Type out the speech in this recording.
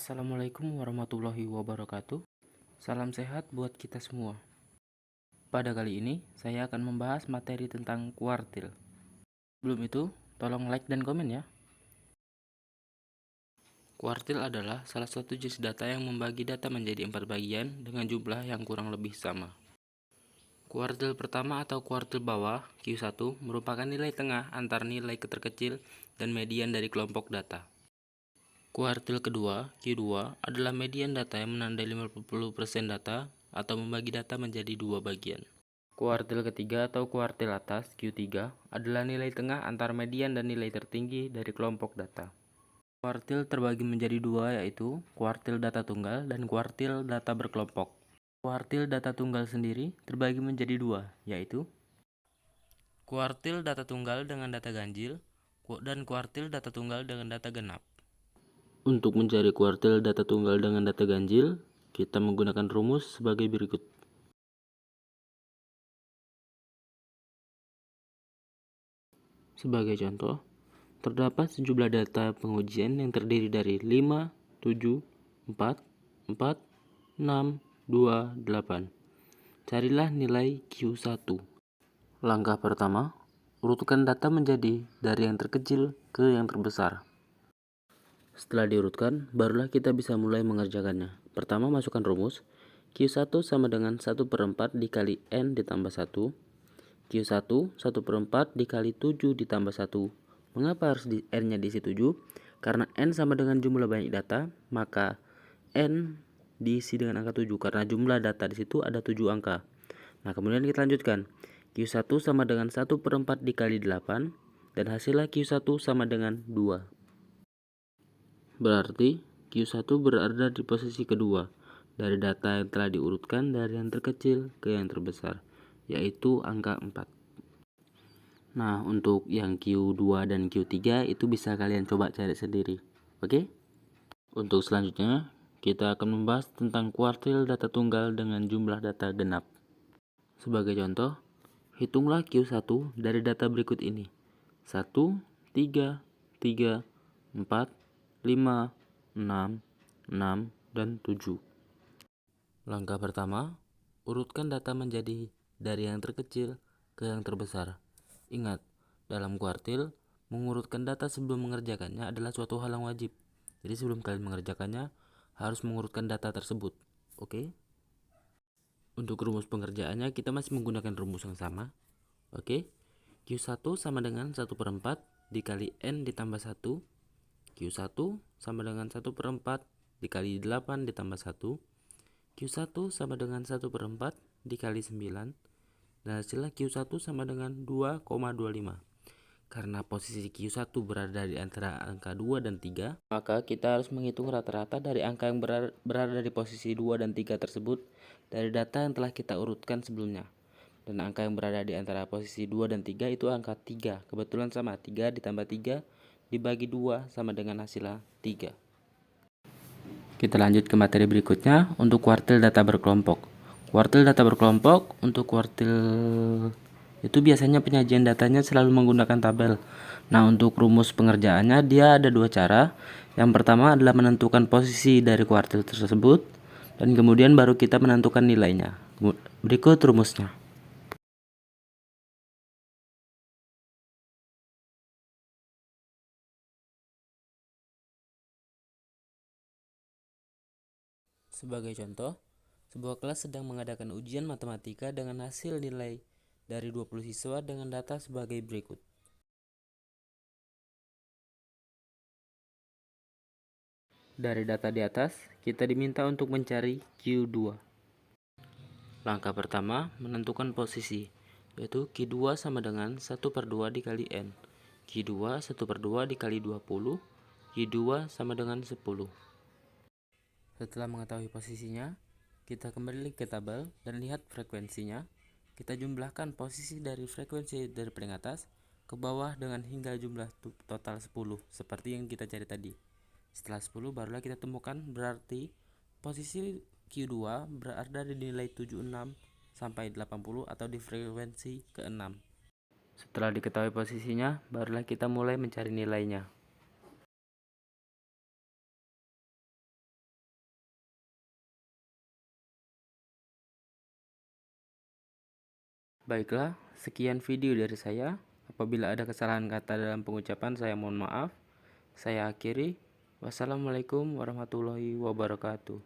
Assalamualaikum warahmatullahi wabarakatuh. Salam sehat buat kita semua. Pada kali ini, saya akan membahas materi tentang kuartil. Sebelum itu, tolong like dan komen ya. Kuartil adalah salah satu jenis data yang membagi data menjadi 4 bagian dengan jumlah yang kurang lebih sama. Kuartil pertama atau kuartil bawah, Q1, merupakan nilai tengah antar nilai terkecil dan median dari kelompok data. Kuartil kedua, Q2, adalah median data yang menandai 50% data atau membagi data menjadi dua bagian. Kuartil ketiga atau kuartil atas, Q3, adalah nilai tengah antara median dan nilai tertinggi dari kelompok data. Kuartil terbagi menjadi dua, yaitu kuartil data tunggal dan kuartil data berkelompok. Kuartil data tunggal sendiri terbagi menjadi dua, yaitu kuartil data tunggal dengan data ganjil dan kuartil data tunggal dengan data genap. Untuk mencari kuartil data tunggal dengan data ganjil, kita menggunakan rumus sebagai berikut. Sebagai contoh, terdapat sejumlah data pengujian yang terdiri dari 5, 7, 4, 4, 6, 2, 8. Carilah nilai Q1. Langkah pertama, urutkan data menjadi dari yang terkecil ke yang terbesar. Setelah diurutkan, barulah kita bisa mulai mengerjakannya. Pertama, masukkan rumus. Q1 sama dengan 1/4 dikali N ditambah 1. Q1 1/4 dikali 7 ditambah 1. Mengapa harus N-nya diisi 7? Karena N sama dengan jumlah banyak data, maka N diisi dengan angka 7 karena jumlah data di situ ada 7 angka. Nah, kemudian kita lanjutkan. Q1 sama dengan 1/4 dikali 8 dan hasilnya Q1 sama dengan 2. Berarti Q1 berada di posisi kedua dari data yang telah diurutkan dari yang terkecil ke yang terbesar, yaitu angka 4. Nah, untuk yang Q2 dan Q3 itu bisa kalian coba cari sendiri. Oke? Untuk selanjutnya, kita akan membahas tentang kuartil data tunggal dengan jumlah data genap. Sebagai contoh, hitunglah Q1 dari data berikut ini. 1, 3, 3, 4, 5, 6, 6, dan 7. Langkah pertama, urutkan data menjadi dari yang terkecil ke yang terbesar. Ingat, dalam kuartil, mengurutkan data sebelum mengerjakannya adalah suatu hal yang wajib. Jadi sebelum kalian mengerjakannya, harus mengurutkan data tersebut. Oke? Untuk rumus pengerjaannya, kita masih menggunakan rumus yang sama. Oke? Q1 sama dengan 1/4 dikali N ditambah 1. Q1 sama dengan 1/4 dikali 8 ditambah 1. Q1 sama dengan 1/4 dikali 9. Dan hasilnya Q1 sama dengan 2,25. Karena posisi Q1 berada di antara angka 2 dan 3, maka kita harus menghitung rata-rata dari angka yang berada di posisi 2 dan 3 tersebut dari data yang telah kita urutkan sebelumnya. Dan angka yang berada di antara posisi 2 dan 3 itu angka 3. Kebetulan sama, 3 ditambah 3 dibagi 2 sama dengan hasilnya 3. Kita lanjut ke materi berikutnya untuk kuartil data berkelompok. Kuartil data berkelompok untuk kuartil itu biasanya penyajian datanya selalu menggunakan tabel. Nah, untuk rumus pengerjaannya dia ada dua cara. Yang pertama adalah menentukan posisi dari kuartil tersebut dan kemudian baru kita menentukan nilainya. Berikut rumusnya. Sebagai contoh, sebuah kelas sedang mengadakan ujian matematika dengan hasil nilai dari 20 siswa dengan data sebagai berikut. Dari data di atas, kita diminta untuk mencari Q2. Langkah pertama, menentukan posisi, yaitu Q2 sama dengan 1/2 dikali N. Q2 1/2 dikali 20, Q2 sama dengan 10. Setelah mengetahui posisinya, kita kembali ke tabel dan lihat frekuensinya. Kita jumlahkan posisi dari frekuensi dari paling atas ke bawah dengan hingga jumlah total 10 seperti yang kita cari tadi. Setelah 10 barulah kita temukan berarti posisi Q2 berada di nilai 76 sampai 80 atau di frekuensi ke-6. Setelah diketahui posisinya, barulah kita mulai mencari nilainya. Baiklah, sekian video dari saya. Apabila ada kesalahan kata dalam pengucapan, saya mohon maaf. Saya akhiri. Wassalamualaikum warahmatullahi wabarakatuh.